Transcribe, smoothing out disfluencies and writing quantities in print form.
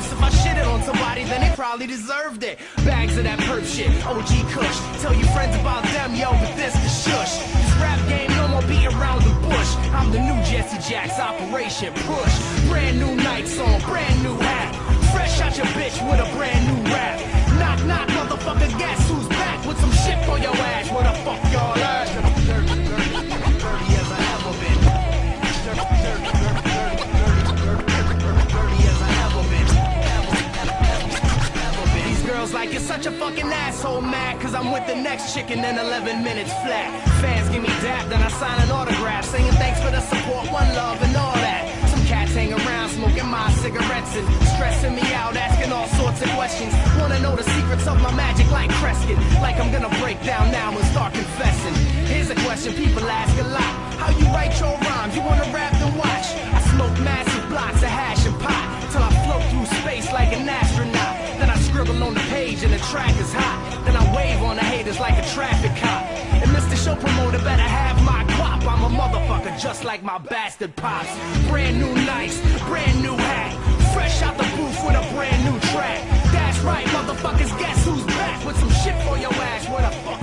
nervous. If I shitted on somebody, then they probably deserved it. Bags of that perp shit, OG Kush. Tell your friends about them, yo, but this the shush. This rap game, no more beat around the bush. I'm the new Jesse Jacks, Operation Push. Brand new Nikes on, brand new hat. Fresh out your bitch with a brand new rap. Knock, knock, motherfucker, guess who's back with some shit for your ass? What the fuck y'all at? Dirty as I ever been. Dirty as I ever been. These girls like, you're such a fucking asshole, mad, cause I'm with the next chicken in 11 minutes flat. Fans give me dap, then I sign an autograph, saying thanks for the support, one love and all that. Some cats hang around smoking my cigarettes and stressing me out, asking all sorts of questions. Wanna know the secrets of my magic like Kreskin. Like I'm gonna break down now and start confessing. Here's a question people ask a lot. How you write your rhymes? You wanna rap then watch. I smoke massive blocks of hash and pot till I float through space like an astronaut. Then I scribble on the page and the track is hot. Then I wave on the haters like a traffic cop. And Mr. Show Promoter better have my guap. I'm a motherfucker just like my bastard pops. Brand new nights, brand new hat. Fresh out the booth with a brand new track. That's right, motherfuckers, guess who's back with some shit for your ass? What the fuck?